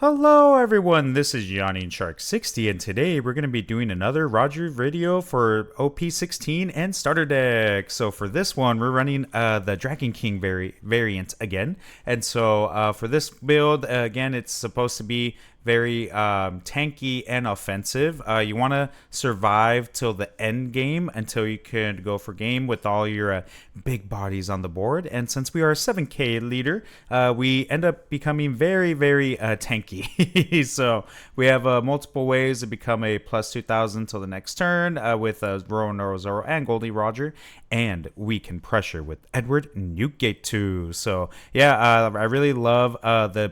Hello everyone, this is Johnny and Shark60 and today we're going to be doing another Roger video for OP16 and starter deck. So for this one we're running the Dragon King variant again, and so for this build again it's supposed to be very tanky and offensive. You want to survive till the end game until you can go for game with all your big bodies on the board. And since we are a 7k leader, we end up becoming very tanky. So we have multiple ways to become a plus 2000 till the next turn with Zoro, Noro, Zoro, and Goldie Roger. And we can pressure with Edward Newgate too. So yeah, I really love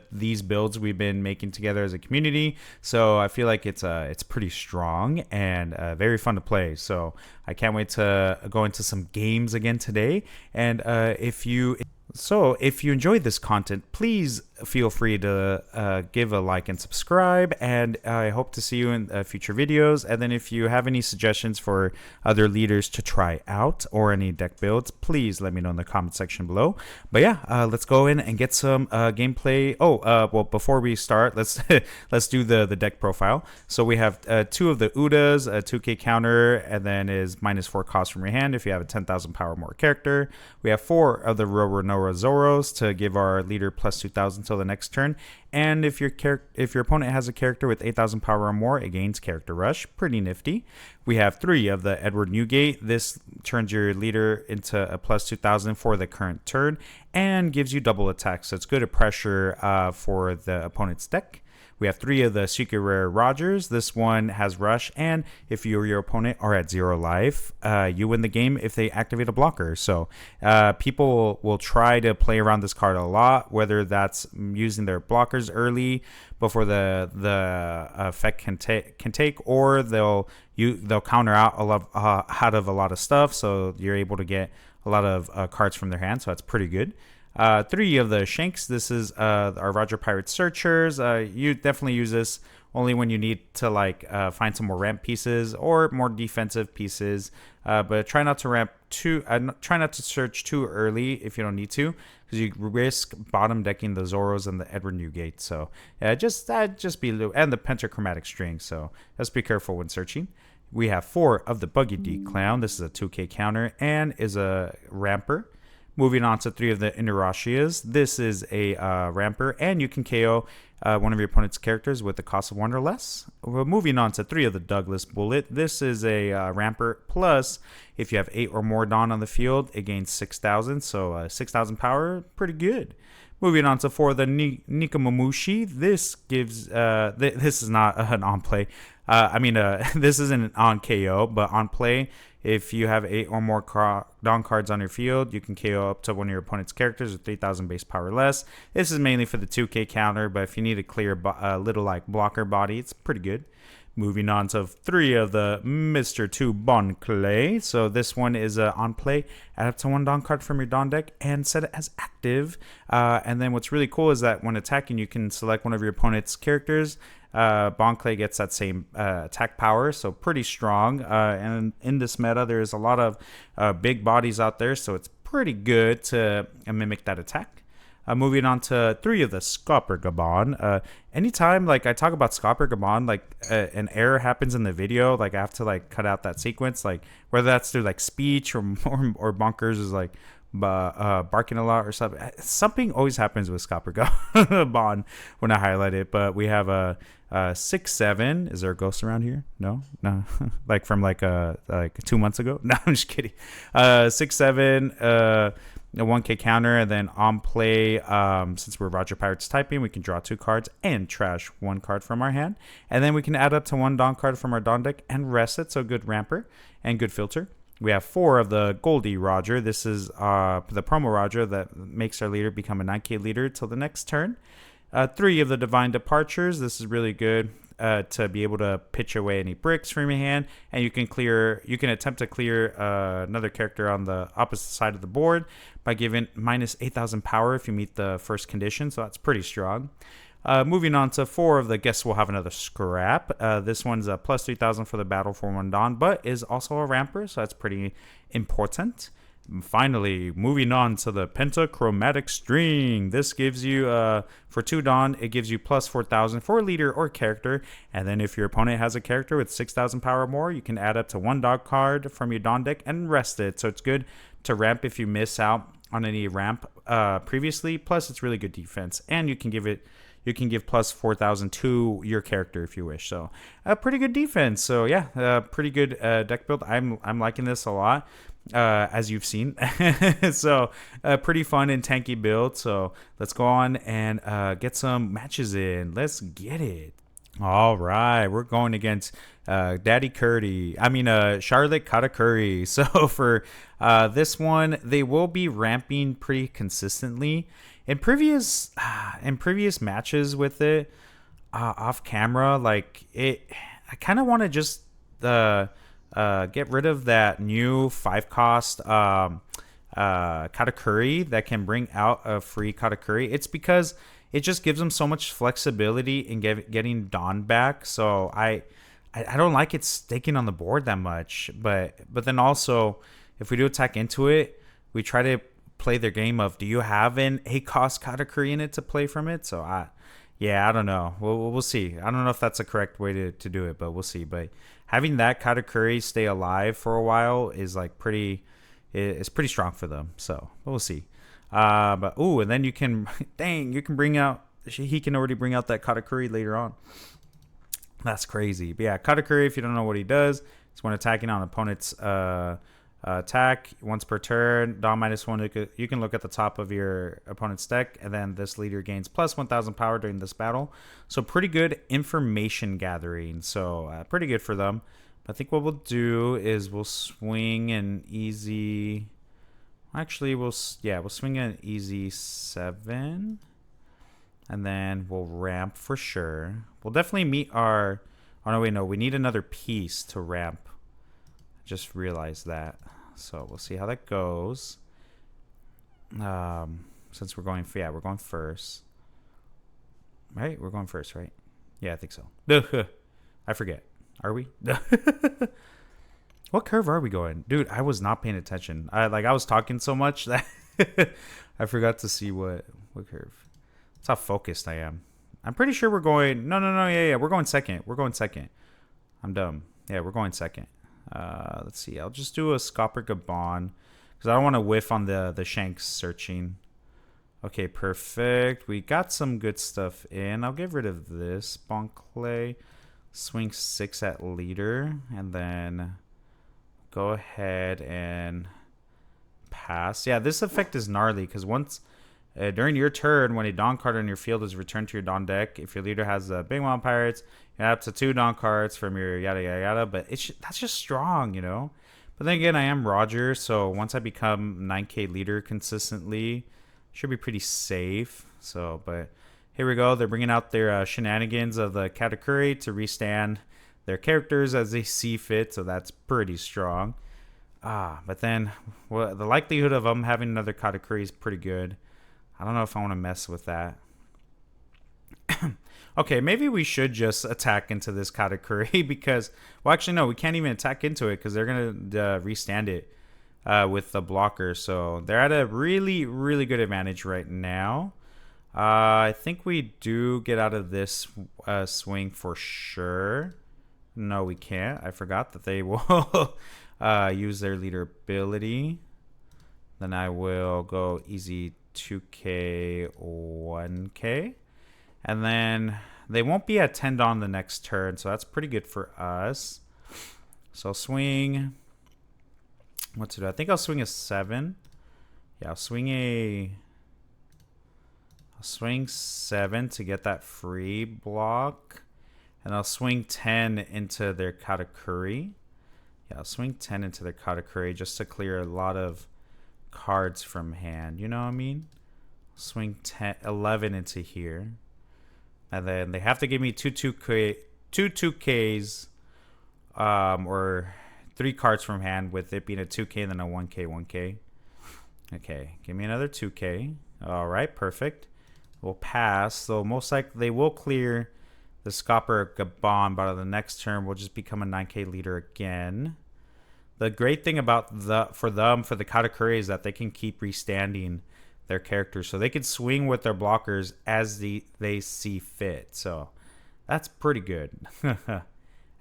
these builds we've been making together as a community. So I feel like it's pretty strong and very fun to play. So I can't wait to go into some games again today. And if you enjoyed this content, please feel free to give a like and subscribe, and I hope to see you in future videos. And then if you have any suggestions for other leaders to try out or any deck builds, please let me know in the comment section below. But yeah, let's go in and get some gameplay. Well, before we start, let's let's do the deck profile. So we have two of the Udas, a 2k counter, and then is -4 cost from your hand if you have a 10,000 power or more character. We have 4 of the Roro Nora Zoros to give our leader plus 2,000 till the next turn. And if your opponent has a character with 8,000 power or more, it gains character rush. Pretty nifty. We have 3 of the Edward Newgate. This turns your leader into a plus 2,000 for the current turn and gives you double attack. So it's good at pressure for the opponent's deck. We have 3 of the Secret Rare Rogers. This one has Rush, and if you or your opponent are at 0 life, you win the game if they activate a blocker. So people will try to play around this card a lot, whether that's using their blockers early before the effect can take, or they'll counter out out of a lot of stuff, so you're able to get a lot of cards from their hand. So that's pretty good. 3 of the Shanks. This is our Roger Pirate Searchers. You definitely use this only when you need to find some more ramp pieces or more defensive pieces. But try not to try not to search too early if you don't need to, because you risk bottom decking the Zoros and the Edward Newgate. So just be, and the Pentachromatic String. So just be careful when searching. We have 4 of the Buggy D Clown. This is a 2k counter and is a ramper. Moving on to 3 of the Inurashias. This is a ramper, and you can KO one of your opponent's characters with the cost of 1 or less. We're moving on to 3 of the Douglas Bullet. This is a ramper, plus if you have 8 or more Dawn on the field, it gains 6,000, so 6,000 power, pretty good. Moving on to 4 of the Nikomamushi. This gives, this is not an on-play. This isn't on KO, but on play, if you have 8 or more Dawn cards on your field, you can KO up to one of your opponent's characters with 3,000 base power less. This is mainly for the 2k counter, but if you need to clear a little blocker body, it's pretty good. Moving on to 3 of the Mr. 2 Bon Clay. So this one is on play. Add up to 1 Dawn card from your Dawn deck and set it as active. And then what's really cool is that when attacking, you can select one of your opponent's characters. Bon Clay gets that same attack power, so pretty strong. And in this meta, there's a lot of big bodies out there, so it's pretty good to mimic that attack. Moving on to 3 of the Scopper Gabon. Anytime I talk about Scopper Gabon, an error happens in the video, I have to cut out that sequence, whether that's through speech or bonkers is barking a lot or something. Something always happens with Scopper Gabon when I highlight it. But we have a 6-7. Is there a ghost around here? No. From 2 months ago. No, I'm just kidding. 6-7. A 1k counter, and then on play, since we're Roger Pirates typing, we can draw 2 cards and trash 1 card from our hand, and then we can add up to 1 Dawn card from our Dawn deck and rest it. So good ramper and good filter. We have 4 of the Goldie Roger. This is the promo Roger that makes our leader become a 9k leader till the next turn. 3 of the Divine Departures. This is really good to be able to pitch away any bricks from your hand, and you can attempt to clear another character on the opposite side of the board by giving -8,000 power if you meet the first condition. So that's pretty strong. Moving on to 4 of the Guess We'll Have Another Scrap. This one's a plus 3,000 for the battle for 1 Dawn, but is also a ramper, so that's pretty important. Finally, moving on to the Pentachromatic String. This gives you, for 2 Dawn, it gives you plus 4,000 for a leader or character. And then if your opponent has a character with 6,000 power or more, you can add up to 1 dog card from your Dawn deck and rest it. So it's good to ramp if you miss out on any ramp previously. Plus, it's really good defense. And you can give plus 4,000 to your character if you wish. So a pretty good defense. So yeah, pretty good deck build. I'm liking this a lot. As you've seen. So pretty fun and tanky build. So let's go on and get some matches in. Let's get it. All right, we're going against Charlotte Katakuri. So for this one, they will be ramping pretty consistently. In previous matches with it off camera, like I kind of want to just get rid of that new 5-cost Katakuri that can bring out a free Katakuri. It's because it just gives them so much flexibility in getting Dawn back. So I don't like it staking on the board that much. But then also, if we do attack into it, we try to play their game of, do you have an 8-cost Katakuri in it to play from it? So I don't know. We'll see. I don't know if that's the correct way to do it, but we'll see. But having that Katakuri stay alive for a while is like pretty strong for them. So we'll see. And then you can bring out, he can already bring out that Katakuri later on. That's crazy. But yeah, Katakuri, if you don't know what he does, it's when attacking on opponent's attack once per turn. Dawn -1. You can look at the top of your opponent's deck, and then this leader gains plus 1,000 power during this battle. So pretty good information gathering. So pretty good for them. But I think what we'll do is we'll swing an easy. Actually, we'll swing an easy 7, and then we'll ramp for sure. We'll definitely meet our. Oh no, wait, no, we need another piece to ramp. Just realized that. So we'll see how that goes. Since we're going first. Right? We're going first, right? Yeah, I think so. I forget. Are we? What curve are we going? Dude, I was not paying attention. I was talking so much that I forgot to see what curve. That's how focused I am. I'm pretty sure we're going. No. Yeah. We're going second. I'm dumb. Yeah, we're going second. Let's see. I'll just do a Scopper Gabon because I don't want to whiff on the Shanks searching. Okay, perfect. We got some good stuff in. I'll get rid of this. Bonclay. Swing 6 at leader. And then go ahead and pass. Yeah, this effect is gnarly because once during your turn, when a Dawn card on your field is returned to your Dawn deck, if your leader has Big Mom Pirates, you have up to 2 Dawn cards from your yada yada yada. But that's just strong, you know. But then again, I am Roger, so once I become 9K leader consistently, should be pretty safe. So, but here we go. They're bringing out their shenanigans of the Katakuri to restand their characters as they see fit. So that's pretty strong. But then the likelihood of them having another Katakuri is pretty good. I don't know if I want to mess with that. Okay, maybe we should just attack into this Katakuri because, well, actually, no, we can't even attack into it because they're going to restand it with the blocker. So they're at a really, really good advantage right now. I think we do get out of this swing for sure. No, we can't. I forgot that they will use their leader ability. Then I will go easy 2K, 1K. And then they won't be at 10 Dawn the next turn, so that's pretty good for us. So I'll swing. What to do? I think I'll swing a 7. Yeah, I'll swing 7 to get that free block. And I'll swing 10 into their Katakuri. Yeah, I'll swing 10 into their Katakuri just to clear a lot of cards from hand. You know what I mean? Swing 11 into here. And then they have to give me two 2Ks or 3 cards from hand, with it being a 2K and then a 1K. Okay, give me another 2K. All right, perfect. We'll pass. So most likely they will clear the Scopper Gabon, but on the next turn we'll just become a 9K leader again. The great thing about for the Katakuri is that they can keep restanding their characters, so they can swing with their blockers as they see fit. So that's pretty good.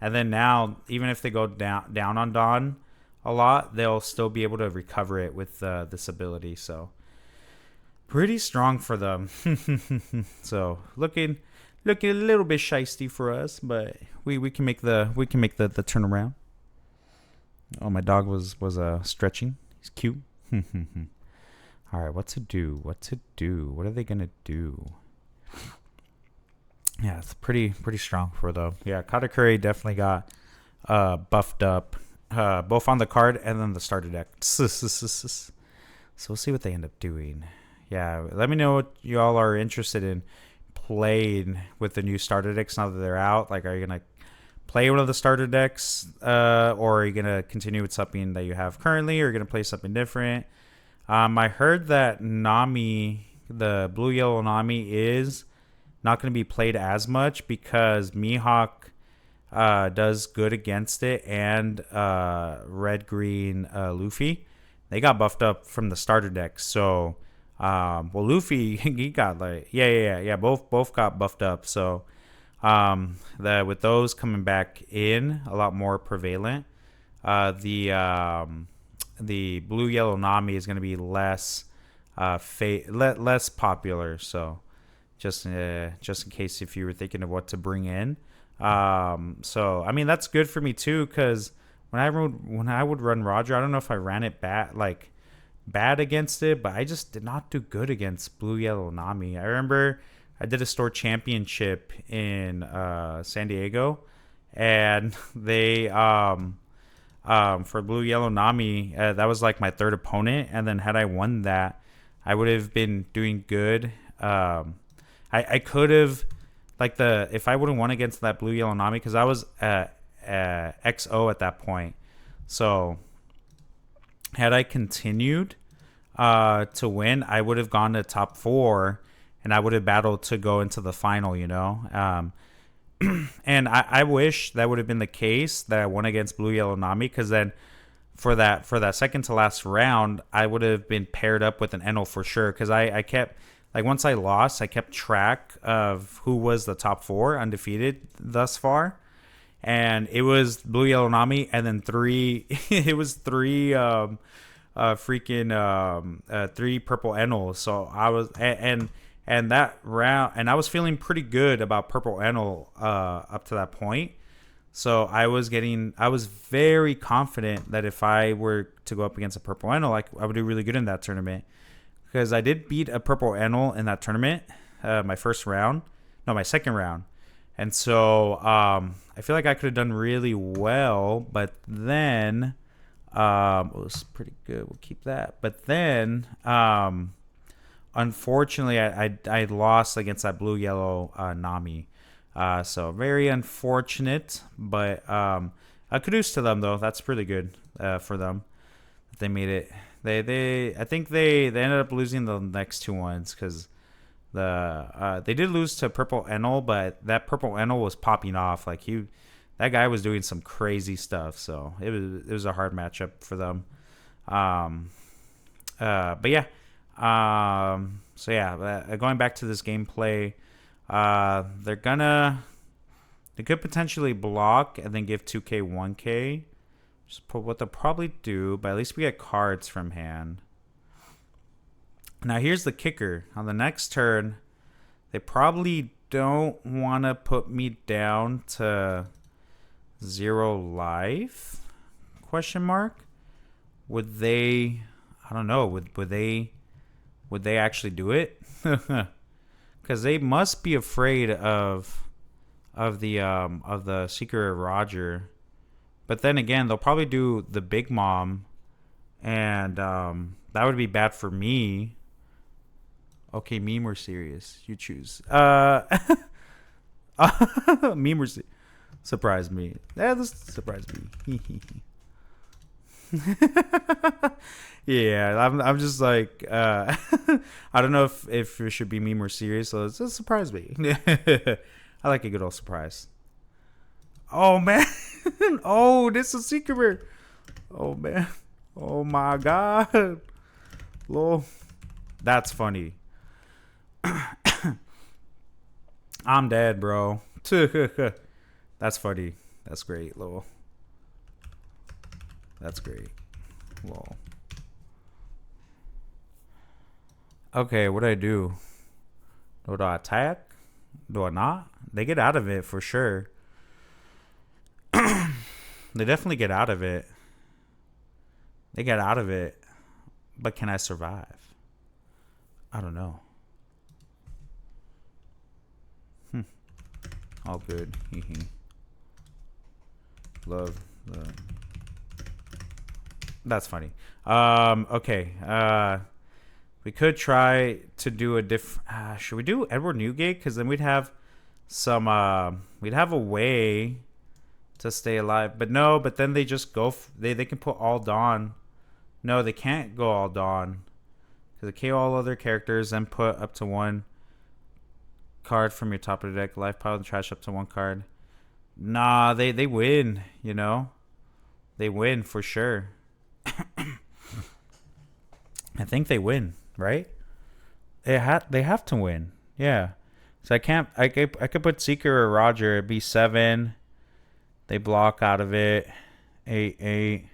And then now, even if they go down on Dawn a lot, they'll still be able to recover it with this ability. So pretty strong for them. So looking a little bit shisty for us, but we can make the turnaround. Oh, my dog was stretching. He's cute. All right, what to do? What are they gonna do? Yeah, it's pretty strong for them. Yeah, Katakuri definitely got buffed up, both on the card and then the starter deck. So we'll see what they end up doing. Yeah, let me know what y'all are interested in playing with the new starter decks now that they're out. Like, are you gonna play one of the starter decks, or are you gonna continue with something that you have currently, or are you gonna play something different? I heard that Nami, the blue yellow Nami, is not going to be played as much because Mihawk does good against it, and red green Luffy, they got buffed up from the starter deck. So Luffy, he got like both got buffed up. So with those coming back in a lot more prevalent, the blue yellow Nami is going to be less less popular. So just in case if you were thinking of what to bring in, so I mean that's good for me too, because when I would run Roger, I don't know if I ran it bad against it, but I just did not do good against blue yellow Nami. I remember I did a store championship in San Diego, and they for blue yellow Nami, that was like my third opponent, and then had I won that, I would have been doing good. I could have, like, if I would have won against that blue yellow Nami, because I was XO at that point. So had I continued to win, I would have gone to top 4, and I would have battled to go into the final. And I wish that would have been the case, that I won against blue yellow Nami, because then for that second to last round, I would have been paired up with an Enel for sure, because I kept, like, once I lost, I kept track of who was the top 4 undefeated thus far, and it was blue yellow Nami, and then three it was three three purple Enels. So I was and that round, and I was feeling pretty good about purple Enel up to that point. So I was very confident that if I were to go up against a purple Enel, I would do really good in that tournament, because I did beat a purple Enel in that tournament, my second round. And so I feel like I could have done really well, but then it was pretty good. We'll keep that. But then unfortunately, I lost against that blue yellow Nami. So very unfortunate, but kudos to them though. That's really good for them. They made it. I think they ended up losing the next 2 ones, because they did lose to purple Enel, but that purple Enel was popping off. Like, that guy was doing some crazy stuff. So it was a hard matchup for them. But yeah. So yeah, going back to this gameplay, they could potentially block and then give 2k 1k. Just what they'll probably do, but at least we get cards from hand. Now here's the kicker. On the next turn, they probably don't want to put me down to 0 life? Question mark. Would they? I don't know. Would they actually do it? Because they must be afraid of the Secret of Roger. But then again, they'll probably do the Big Mom, and that would be bad for me. Okay, meme or serious? You choose. Meme or surprise me. Yeah, this surprised me. Yeah, I'm just like I don't know if it should be meme or serious, so it's just surprise me. I like a good old surprise. Oh man. Oh, this is secret. Oh man. Oh my god. Lol. That's funny. I'm dead, bro. That's funny. That's great, lol. That's great. Lol. Okay, what do I do? Do I attack? Do I not? They get out of it for sure. They definitely get out of it. They get out of it. But can I survive? I don't know. All good. Love. That's funny. Okay. We could try to do a should we do Edward Newgate? Because then we'd have some. We'd have a way to stay alive. But no. But then they just go. They can put all Dawn. No, they can't go all Dawn. Because they KO all other characters and put up to one card from your top of the deck. Life pile and trash up to one card. Nah, they win. You know, they win for sure. I think they win, right? They have to win. Yeah. So I could put Seeker or Roger. It'd be 7. They block out of it. 8.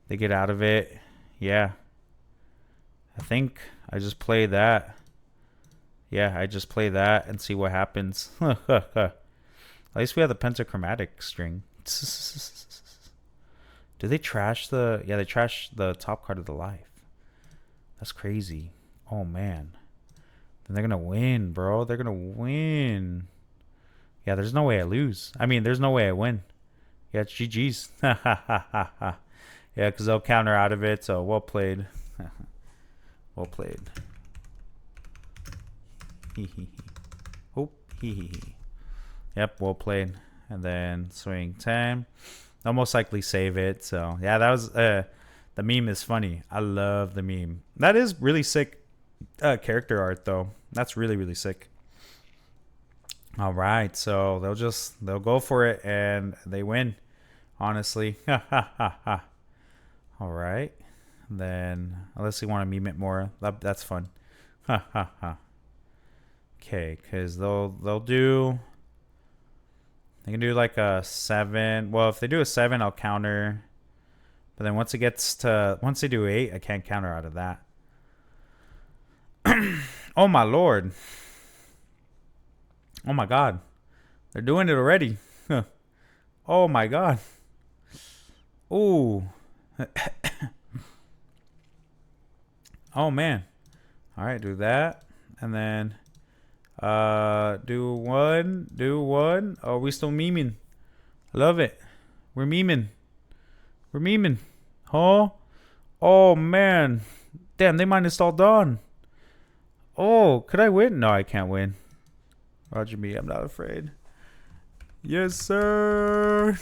They get out of it. Yeah. I think I just play that. Yeah, I just play that and see what happens. At least we have the pentachromatic string. Do they trash the... Yeah, they trash the top card of the life. That's crazy. Oh, man. Then they're going to win, bro. They're going to win. Yeah, there's no way I lose. I mean, there's no way I win. Yeah, it's GG's. Yeah, because they'll counter out of it. So, well played. Well played. Oh, Yep, well played. And then swing 10. They'll most likely save it. So, yeah, that was... the meme is funny. I love the meme. That is really sick character art, though. That's really, really sick. All right, so they'll go for it and they win. Honestly, all right. Then unless you want to meme it more, that's fun. Okay, because they can do like a 7. Well, if they do a 7, I'll counter. But then once they do 8, I can't counter out of that. Oh my lord. Oh my god. They're doing it already. Oh my god. Ooh. Oh man. Alright, do that. And then do one. Oh, we still memeing. I love it. We're memeing. Oh man. Damn, they minus all Dawn. Oh, could I win? No, I can't win. Roger me, I'm not afraid. Yes, sir.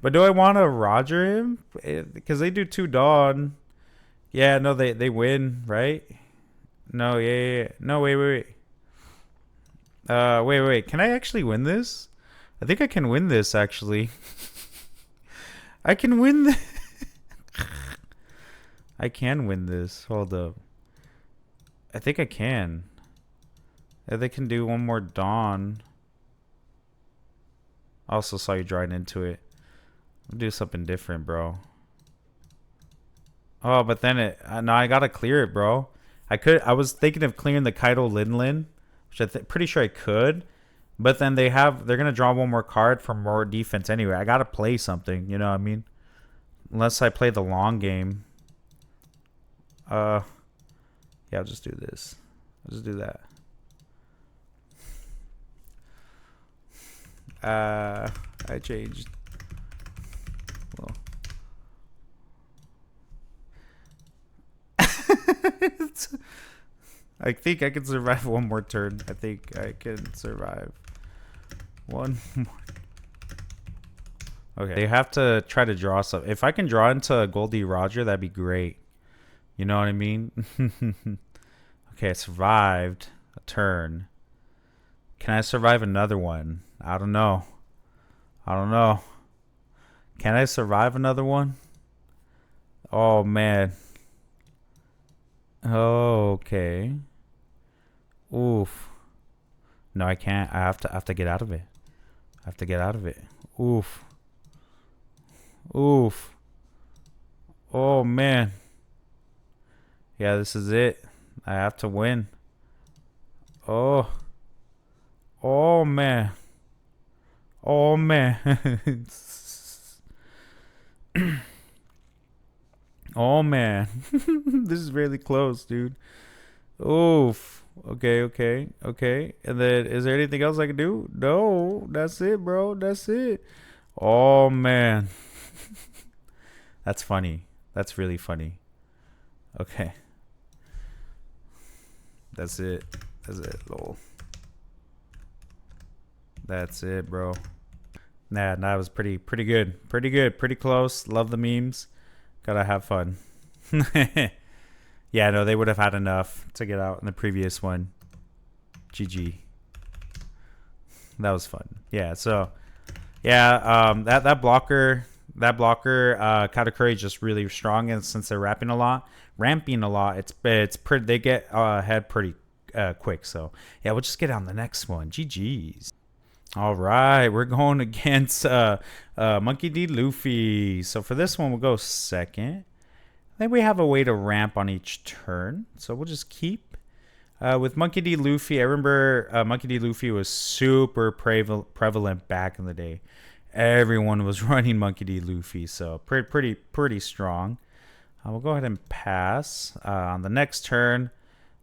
But do I want to Roger him? Because they do 2 Dawn. Yeah, no, they win, right? No, yeah. No, wait. Wait. Can I actually win this? I think I can win this, actually. I can win this. I can win this. Hold up. I think I can. Yeah, they can do one more Dawn. I also saw you drawing into it. I'll do something different, bro. Oh, but then no, I gotta clear it, bro. I was thinking of clearing the Kaido Lin, which pretty sure I could. But then they're gonna draw one more card for more defense anyway. I gotta play something, you know what I mean? Unless I play the long game. Yeah, I'll just do this. I'll just do that. I changed. Well. I think I can survive one more turn. I think I can survive one more. Okay. They have to try to draw stuff. If I can draw into Goldie Roger, that'd be great. You know what I mean? Okay, I survived a turn. Can I survive another one? I don't know. Can I survive another one? Oh, man. Oh, okay. Oof. No, I can't. I have to get out of it. I have to get out of it. Oof. Oof. Oh, man. Yeah, this is it. I have to win. Oh. Oh, man. Oh, man. Oh, man. This is really close, dude. Oof. Okay, okay, okay. And then, is there anything else I can do? No. That's it, bro. That's it. Oh, man. That's funny. That's really funny. Okay. That's it. That's it, lol. That's it, bro. Nah, that was pretty good. Pretty good. Pretty close. Love the memes. Gotta have fun. Yeah, no, they would have had enough to get out in the previous one. GG. That was fun. Yeah, so yeah, that blocker Katakuri is just really strong, and since they're ramping a lot, it's pretty, they get ahead pretty quick. So yeah, we'll just get on the next one. GG's. All right, we're going against Monkey D. Luffy. So for this one, we'll go second. I think we have a way to ramp on each turn, so we'll just keep. With Monkey D. Luffy, I remember Monkey D. Luffy was super prevalent back in the day. Everyone was running Monkey D. Luffy, so pretty strong. We'll go ahead and pass. On the next turn,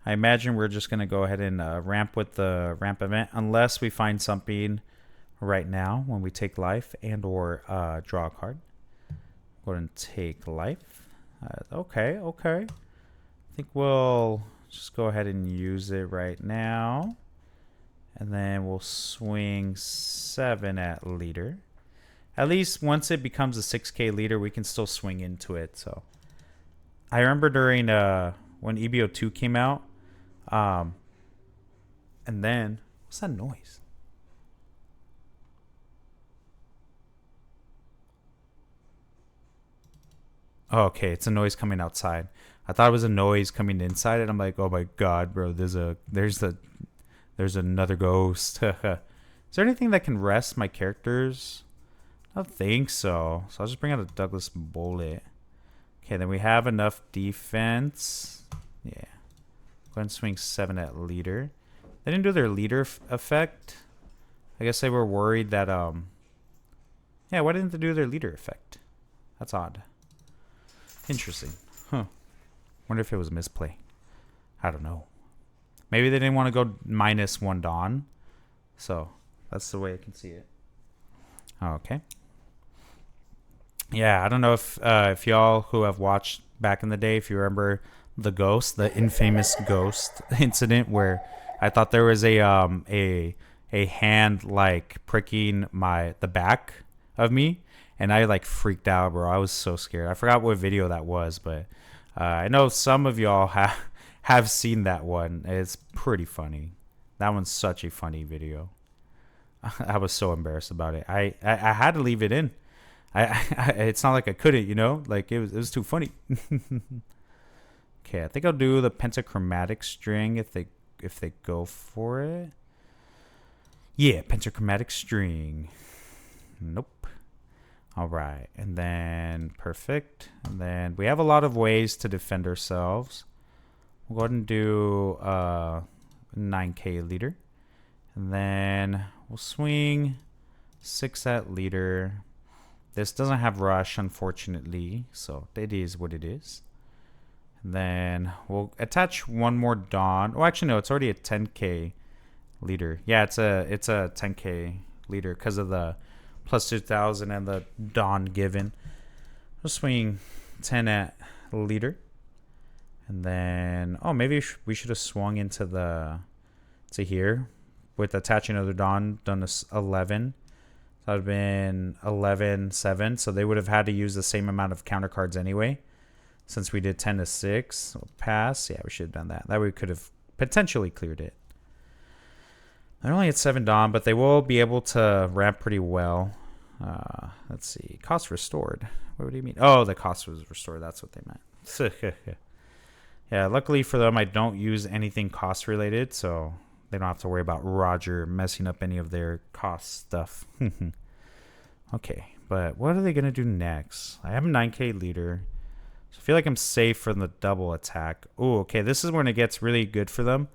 I imagine we're just going to go ahead and ramp with the ramp event, unless we find something right now when we take life and or draw a card. Go ahead and take life. Okay. I think we'll just go ahead and use it right now. And then we'll swing 7 at leader. At least once it becomes a 6K leader, we can still swing into it. So I remember during when EBO2 came out, and then what's that noise? Oh, okay, it's a noise coming outside. I thought it was a noise coming inside, and I'm like, oh my god, bro, there's another ghost. Is there anything that can rest my characters? I don't think so. So I'll just bring out a Douglas Bullet. Okay, then we have enough defense. Yeah. Go ahead and swing 7 at leader. They didn't do their leader effect. I guess they were worried that yeah, why didn't they do their leader effect? That's odd. Interesting. Huh. Wonder if it was a misplay. I don't know. Maybe they didn't want to go -1 Dawn. So that's the way I can see it. Okay. Yeah, I don't know if y'all who have watched back in the day, if you remember the ghost, the infamous ghost incident where I thought there was a hand like pricking the back of me, and I like freaked out, bro. I was so scared. I forgot what video that was, but I know some of y'all have seen that one. It's pretty funny. That one's such a funny video. I was so embarrassed about it. I had to leave it in. It's not like I couldn't, you know, like it was too funny. Okay, I think I'll do the pentachromatic string if they go for it. Yeah, pentachromatic string. Nope. All right, and then perfect. And then we have a lot of ways to defend ourselves. We'll go ahead and do 9K leader. And then we'll swing 6 at leader. This doesn't have rush, unfortunately, so it is what it is. And then we'll attach one more Dawn. Oh, actually, no, it's already a 10K leader. Yeah, it's a 10K leader because of the plus 2,000 and the Dawn given. We'll swing 10 at leader. And then, oh, maybe we should have swung into here with attaching another Dawn, done this 11. That would have been 11-7. So they would have had to use the same amount of counter cards anyway. Since we did 10 to 6. We'll pass. Yeah, we should have done that. That way we could have potentially cleared it. They're only at 7 Dawn, but they will be able to ramp pretty well. Let's see. Cost restored. What do you mean? Oh, the cost was restored. That's what they meant. Yeah, luckily for them, I don't use anything cost related, so they don't have to worry about Roger messing up any of their cost stuff. Okay, but what are they going to do next? I have a 9k leader, so I feel like I'm safe from the double attack. Oh, okay, this is when it gets really good for them.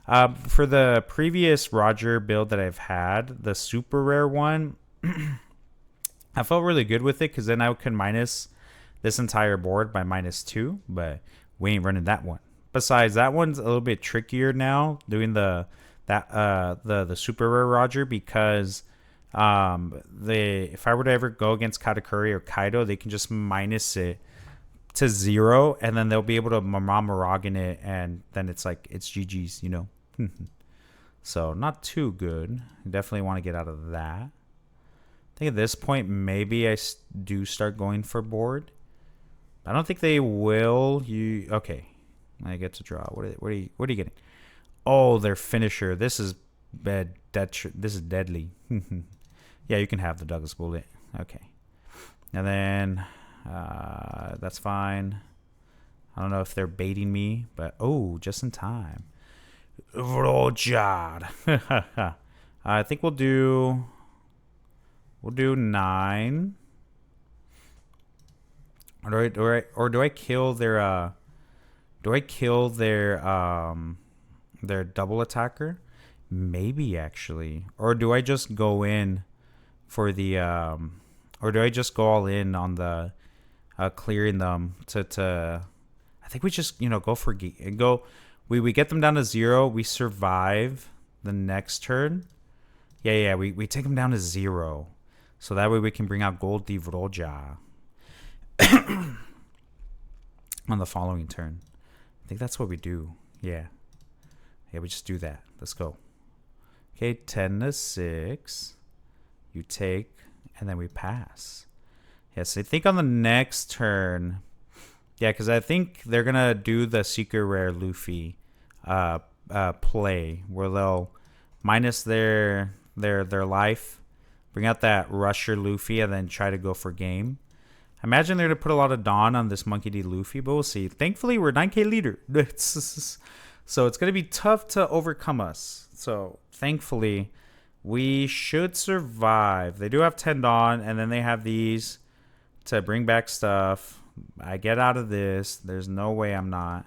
For the previous Roger build that I've had, the super rare one, I felt really good with it because then I could minus this entire board by -2, but we ain't running that one. Besides, that one's a little bit trickier now doing the super rare Roger because if I were to ever go against Katakuri or Kaido, they can just minus it to 0 and then they'll be able to Mamaragan it and then it's like it's GG's, you know. So not too good. Definitely want to get out of that. I think at this point, maybe I do start going for board. I don't think they will. Okay? I get to draw. What are you getting? Oh, their finisher. This is bad. This is deadly. Yeah, you can have the Douglas bullet. Okay, and then that's fine. I don't know if they're baiting me, but oh, just in time. Roger. I think we'll do 9. Or do I kill their their double attacker? Maybe actually. Or do I just go in for the or do I just go all in on the clearing them to I think we just, you know, go for we get them down to 0, we survive the next turn. Yeah, we take them down to 0. So that way we can bring out Gold Divroja on the following turn. I think that's what we do. Yeah, we just do that. Let's go. Okay, 10 to 6. You take, and then we pass. Yes, I think on the next turn. Yeah, because I think they're gonna do the secret rare Luffy play where they'll minus their life, bring out that Rusher Luffy, and then try to go for game. I imagine they're going to put a lot of Dawn on this Monkey D. Luffy, but we'll see. Thankfully, we're 9k leader. So it's going to be tough to overcome us. So thankfully, we should survive. They do have 10 Dawn, and then they have these to bring back stuff. I get out of this. There's no way I'm not.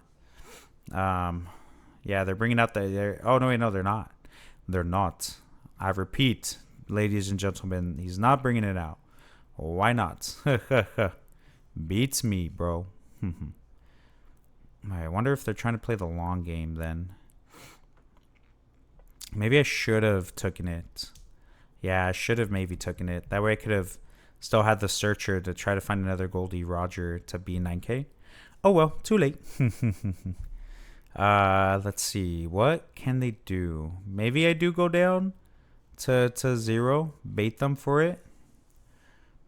Yeah, they're bringing out oh, no, wait, no, they're not. They're not. I repeat, ladies and gentlemen, he's not bringing it out. Why not? Beats me, bro. I wonder if they're trying to play the long game then. Maybe I should have taken it. Yeah, I should have maybe taken it. That way I could have still had the searcher to try to find another Goldie Roger to be 9k. Oh well, too late. Let's see. What can they do? Maybe I do go down to 0. Bait them for it.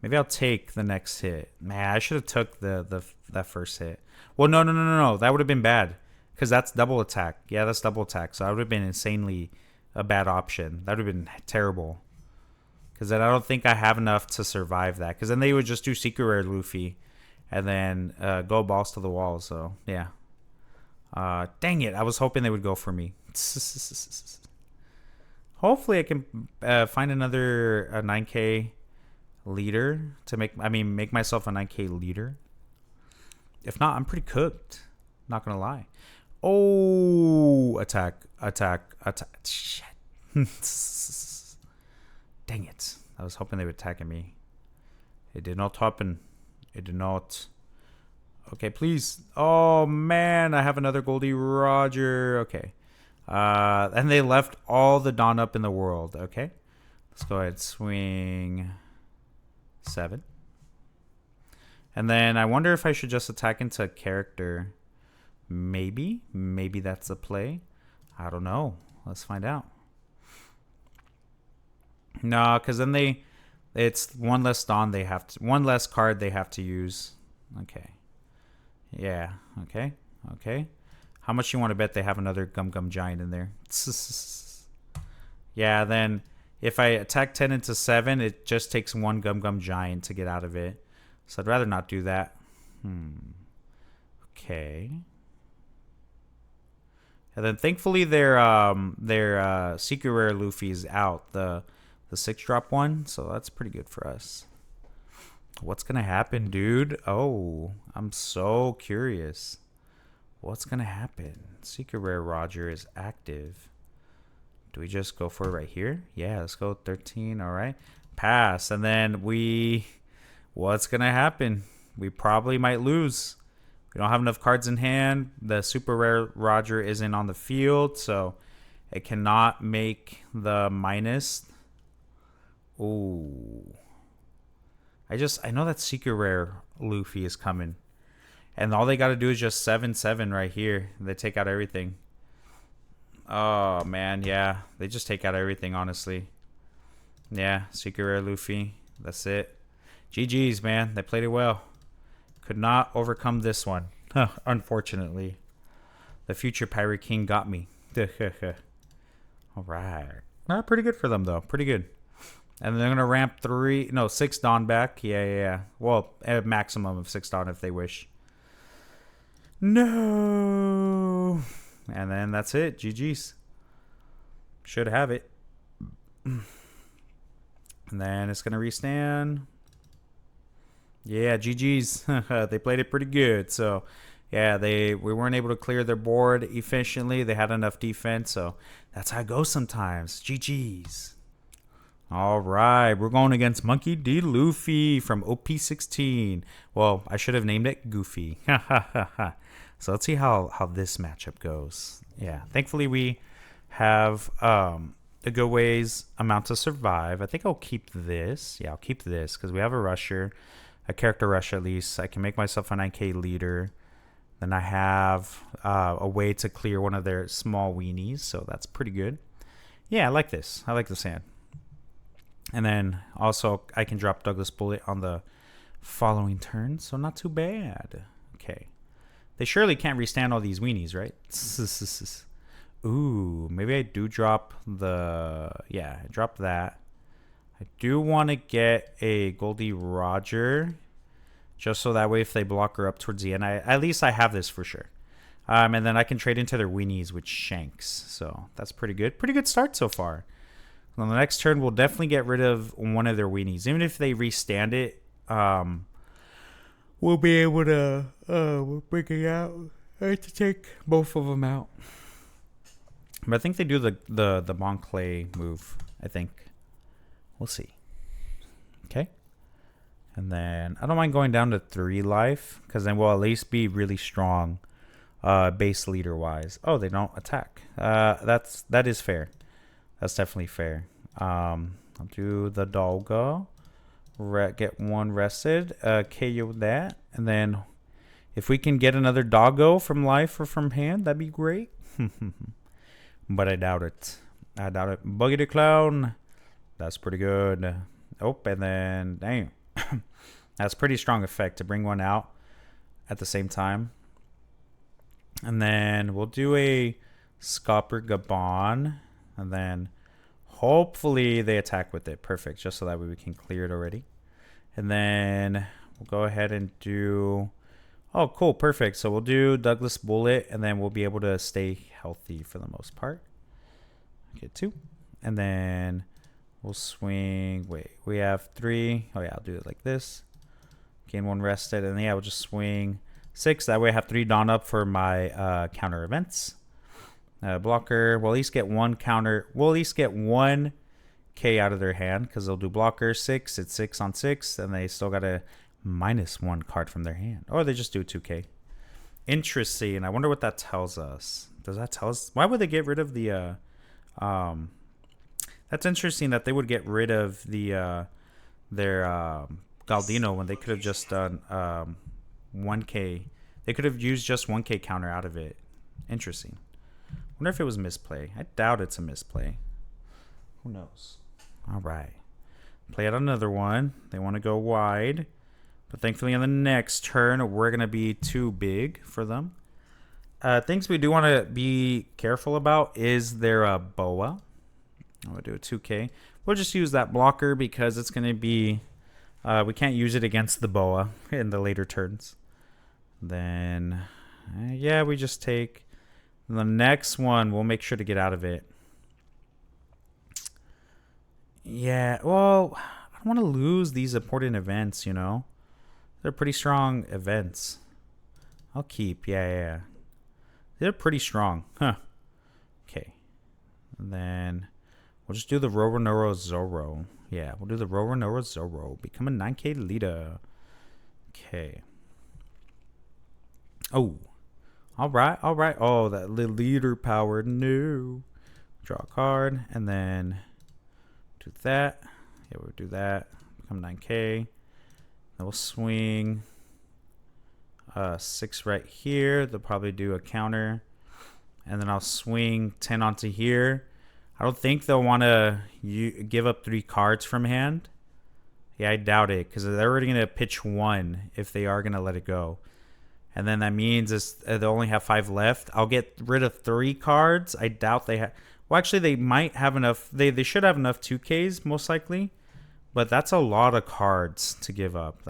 Maybe I'll take the next hit. Man, I should have took that first hit. Well, no. That would have been bad because that's double attack. Yeah, that's double attack. So that would have been insanely a bad option. That would have been terrible. Because then I don't think I have enough to survive that. Because then they would just do Secret Rare Luffy and then go balls to the wall. So, yeah. Dang it. I was hoping they would go for me. Hopefully I can find another 9k leader to make myself a 9k leader. If not, I'm pretty cooked. Not gonna lie. Oh, attack. Shit. Dang it. I was hoping they would attack me. It did not happen. It did not. Okay, please. Oh man, I have another Goldie Roger. Okay. And they left all the Dawn up in the world. Okay. Let's go ahead. Swing 7. And then I wonder if I should just attack into character. Maybe that's the play. I don't know. Let's find out. No, because then it's one less Dawn they have to, one less card they have to use. Okay. Yeah. Okay. How much you want to bet they have another Gum Gum Giant in there? Yeah. Then If I attack 10 into 7, it just takes one Gum Gum Giant to get out of it. So I'd rather not do that. Okay. And then thankfully their secret rare Luffy is out, the 6-drop one, so that's pretty good for us. What's gonna happen, dude? Oh, I'm so curious. What's gonna happen? Secret rare Roger is active. Do we just go for it right here? Yeah, let's go 13. All right, pass. And then what's gonna happen? We probably might lose. We don't have enough cards in hand. The super rare Roger isn't on the field, so it cannot make the minus. Ooh. I know that secret rare Luffy is coming. And all they got to do is just 7/7 right here. They take out everything. Oh, man, yeah. They just take out everything, honestly. Yeah, secret rare Luffy. That's it. GG's, man. They played it well. Could not overcome this one. Unfortunately. The future Pirate King got me. Alright. Pretty good for them, though. Pretty good. And they're going to ramp 6 Dawn back. Yeah. Well, a maximum of 6 Dawn if they wish. No. And then that's it. GG's. Should have it. And then it's going to restand. Yeah, GG's. They played it pretty good. So, yeah, we weren't able to clear their board efficiently. They had enough defense. So, that's how it goes sometimes. GG's. All right, we're going against Monkey D. Luffy from OP16. Well, I should have named it Goofy. So let's see how this matchup goes. Yeah, thankfully we have a good ways amount to survive. I think I'll keep this. Yeah, I'll keep this because we have a rusher, a character rush at least. I can make myself a 9K leader. Then I have a way to clear one of their small weenies, so that's pretty good. Yeah, I like this. I like this hand. And then also I can drop Douglas Bullet on the following turn, so not too bad. Okay. They surely can't restand all these weenies, right? Ooh, maybe I do drop I drop that. I do want to get a Goldie Roger, just so that way if they block her up towards the end, at least I have this for sure. And then I can trade into their weenies with Shanks, so that's pretty good. Pretty good start so far. On the next turn, we'll definitely get rid of one of their weenies. Even if they restand it, we'll be able to we'll bring it out. I have to take both of them out. But I think they do the Monclay move, I think. We'll see. Okay. And then I don't mind going down to 3 life, because then we'll at least be really strong base leader-wise. Oh, they don't attack. That is fair. That's definitely fair. I'll do the Doggo. Get one rested. KO that. And then if we can get another Doggo from life or from hand, that'd be great. But I doubt it. Buggy the Clown. That's pretty good. Oh, and then, damn. That's pretty strong effect to bring one out at the same time. And then we'll do a Scopper Gabon. And then hopefully they attack with it. Perfect. Just so that way we can clear it already. And then we'll go ahead and do... Oh, cool. Perfect. So we'll do Douglas Bullet. And then we'll be able to stay healthy for the most part. Get 2. And then we'll swing... Wait, we have 3. Oh, yeah. I'll do it like this. Gain 1 rested. And yeah, we'll just swing 6. That way I have 3 Dawn up for my counter events. Blocker, we'll at least get 1 counter. We'll at least get 1 K out of their hand because they'll do blocker 6. It's 6 on 6, and they still got a -1 card from their hand. Or they just do 2K. Interesting. I wonder what that tells us. Does that tell us? Why would they get rid of the... That's interesting that they would get rid of their Galdino when they could have just done 1K. They could have used just 1K counter out of it. Interesting. Wonder if it was misplay. I doubt it's a misplay. Who knows? All right. Play out another one. They want to go wide. But thankfully on the next turn, we're going to be too big for them. Things we do want to be careful about is their boa. I'm going to do a 2K. We'll just use that blocker because it's going to be... we can't use it against the boa in the later turns. Then, yeah, we just take... The next one, we'll make sure to get out of it. Yeah, well, I don't want to lose these important events, you know? They're pretty strong events. I'll keep, yeah. They're pretty strong, huh? Okay. And then we'll just do the Roronoa Zoro. Yeah, we'll do the Roronoa Zoro. Become a 9K leader. Okay. Oh. Alright. Oh, that little leader power. No. Draw a card. And then do that. Yeah, we'll do that. Become 9K. Then we'll swing 6 right here. They'll probably do a counter. And then I'll swing 10 onto here. I don't think they'll want to give up 3 cards from hand. Yeah, I doubt it. Because they're already going to pitch 1 if they are going to let it go. And then that means they only have 5 left. I'll get rid of 3 cards. I doubt they have... Well, actually, they might have enough... They should have enough 2Ks, most likely. But that's a lot of cards to give up.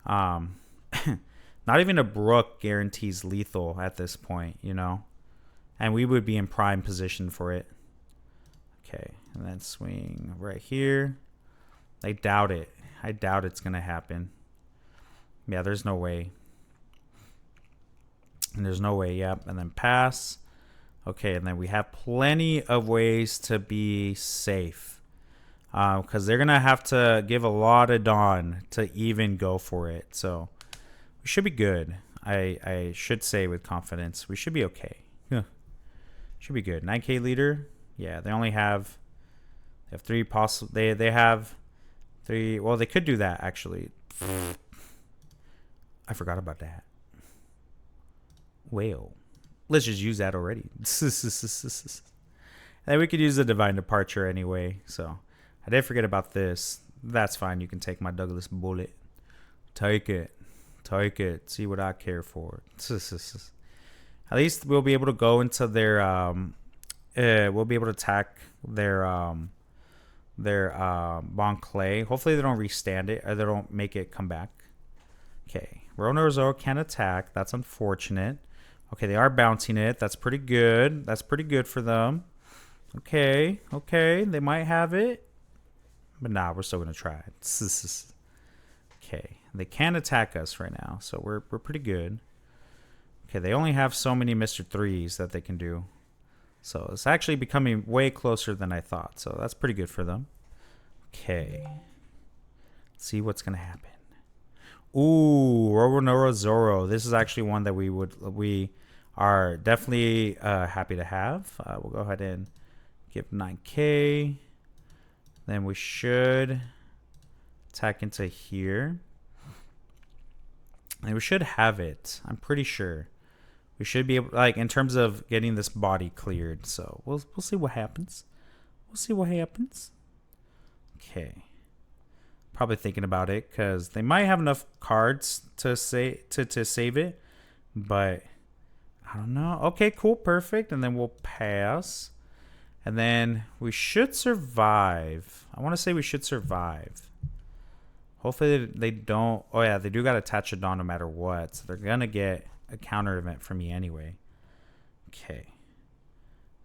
Not even a Brook guarantees lethal at this point, you know? And we would be in prime position for it. Okay, and then swing right here. I doubt it. I doubt it's going to happen. Yeah, there's no way. And there's no way, yep. And then pass. Okay, and then we have plenty of ways to be safe. Because they're going to have to give a lot of Dawn to even go for it. So we should be good. I should say with confidence. We should be okay. Yeah. Should be good. 9K leader. Yeah, they only have... They have 3 possible... They have 3... Well, they could do that, actually. I forgot about that. Well, let's just use that already. And we could use the Divine Departure anyway. So I did forget about this. That's fine. You can take my Douglas bullet. Take it. See what I care for. At least we'll be able to go into their we'll be able to attack their Bon Clay. Hopefully they don't restand it or they don't make it come back. Okay. Roronoa Zoro can attack. That's unfortunate. Okay, they are bouncing it. That's pretty good. That's pretty good for them. Okay. They might have it. But nah, we're still going to try it. Okay. They can attack us right now, so we're pretty good. Okay, they only have so many Mr. 3s that they can do. So it's actually becoming way closer than I thought. So that's pretty good for them. Okay. Let's see what's going to happen. Ooh, Roronoa Zoro. This is actually one that we are definitely happy to have. We'll go ahead and give 9K. Then we should attack into here. And we should have it. I'm pretty sure. We should be able, like, in terms of getting this body cleared. So we'll see what happens. Okay. Probably thinking about it because they might have enough cards to save it, but I don't know. Okay, cool, perfect. And then we'll pass, and then we should survive. I want to say we should survive. Hopefully they don't. Oh yeah, they do got to attach a Dawn no matter what, so they're gonna get a counter event from me anyway. Okay,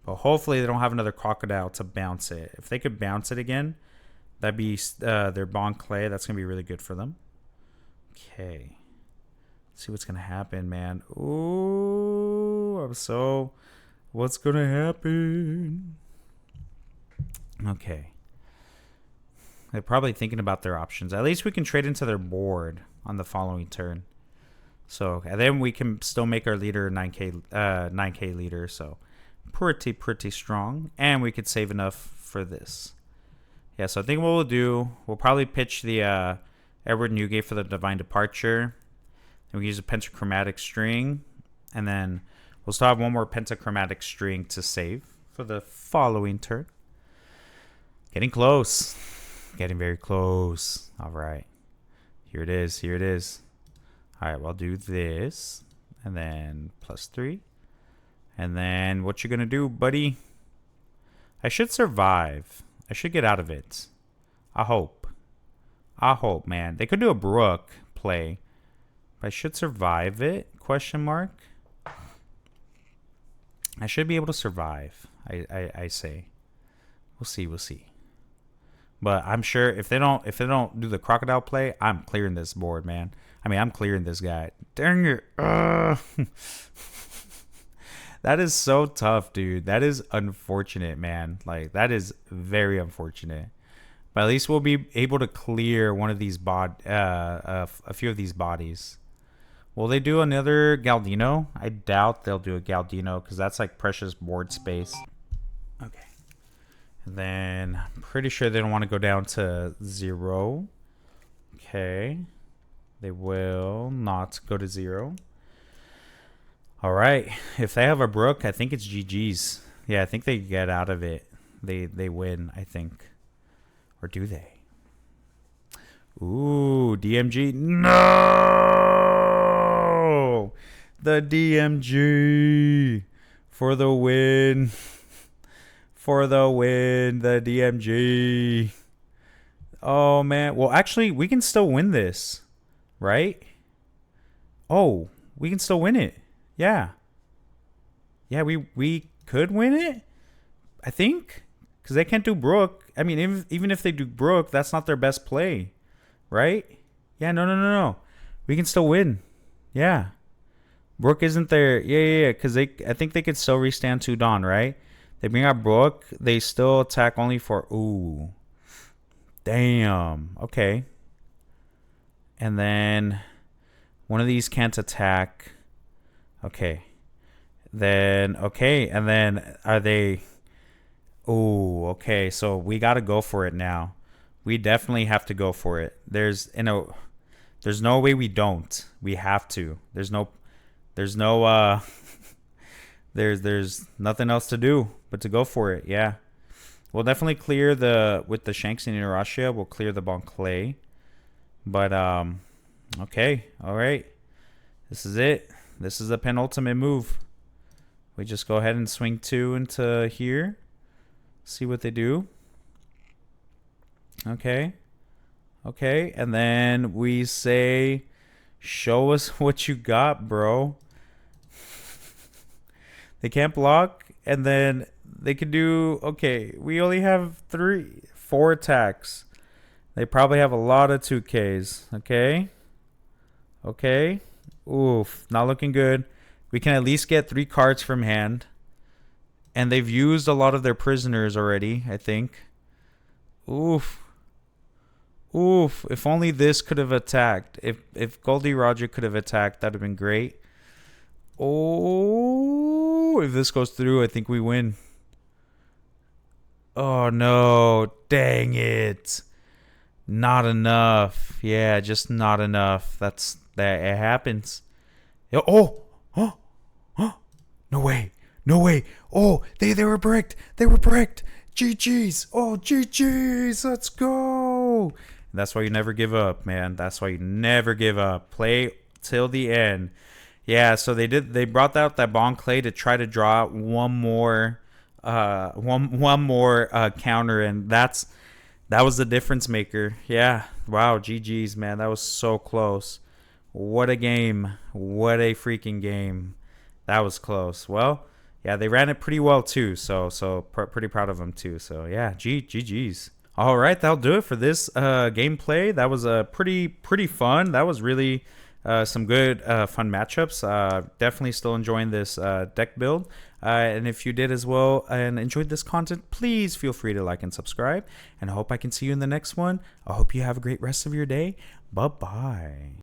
but hopefully they don't have another crocodile to bounce it. If they could bounce it again, that'd be their Bon Clay. That's going to be really good for them. Okay. Let's see what's going to happen, man. Ooh, what's going to happen? Okay. They're probably thinking about their options. At least we can trade into their board on the following turn. So, and then we can still make our leader 9K leader. So, pretty strong. And we could save enough for this. Yeah, so I think what we'll do, we'll probably pitch the Edward Newgate for the Divine Departure. And we use a Pentachromatic String. And then we'll still have one more Pentachromatic String to save for the following turn. Getting close. Getting very close. All right. Here it is. All right, well, I'll do this. And then +3. And then what you going to do, buddy? I should survive. I should get out of it. I hope. I hope, man. They could do a Brook play. But I should survive it? Question mark. I should be able to survive. I say. We'll see. We'll see. But I'm sure if they don't do the crocodile play, I'm clearing this board, man. I mean, I'm clearing this guy. Dang it. That is so tough, dude. That is unfortunate, man. Like, that is very unfortunate. But at least we'll be able to clear one of these a few of these bodies. Will they do another Galdino? I doubt they'll do a Galdino because that's like precious board space. Okay. And then I'm pretty sure they don't want to go down to 0. Okay. They will not go to 0. All right. If they have a Brook, I think it's GG's. Yeah, I think they get out of it. They win, I think. Or do they? Ooh, DMG. No! The DMG for the win. For the win, the DMG. Oh, man. Well, actually, we can still win this. Right? Oh, we can still win it. Yeah. Yeah, we could win it, I think. Because they can't do Brook. I mean, even if they do Brook, that's not their best play. Right? Yeah, no. We can still win. Yeah. Brook isn't there. Yeah. Because I think they could still restand 2 Dawn, right? They bring out Brook. They still attack only for... Ooh. Damn. Okay. And then one of these can't attack. Okay. Then, okay. And then are they... Ooh, okay. So we got to go for it now. We definitely have to go for it. There's no way we don't. We have to. There's nothing else to do but to go for it. Yeah. We'll definitely clear with the Shanks and Inuyasha, we'll clear the Bon Clay. But, okay. All right. This is it. This is the penultimate move. We just go ahead and swing 2 into here. See what they do. Okay. Okay. And then we say, show us what you got, bro. They can't block. And then they could do, okay, we only have 4 attacks. They probably have a lot of 2Ks. Okay. Okay. Oof. Not looking good. We can at least get 3 cards from hand. And they've used a lot of their prisoners already, I think. Oof. Oof. If only this could have attacked. If Goldie Roger could have attacked, that would have been great. Oh, if this goes through, I think we win. Oh, no. Dang it. Not enough. Yeah, just not enough. That it happens. Oh. No way. No way. Oh, they were bricked. They were bricked. GG's. Oh, GG's. Let's go. And that's why you never give up, man. That's why you never give up. Play till the end. Yeah, so they brought out that Bon Clay to try to draw out one more counter, and that was the difference maker. Yeah. Wow, GG's, man. That was so close. What a game. What a freaking game. That was close. Well, yeah, they ran it pretty well too. So pretty proud of them too. So yeah, GG's. All right, that'll do it for this gameplay. That was pretty fun. That was really some good fun matchups. Definitely still enjoying this deck build. And if you did as well and enjoyed this content, please feel free to like and subscribe. And I hope I can see you in the next one. I hope you have a great rest of your day. Bye-bye.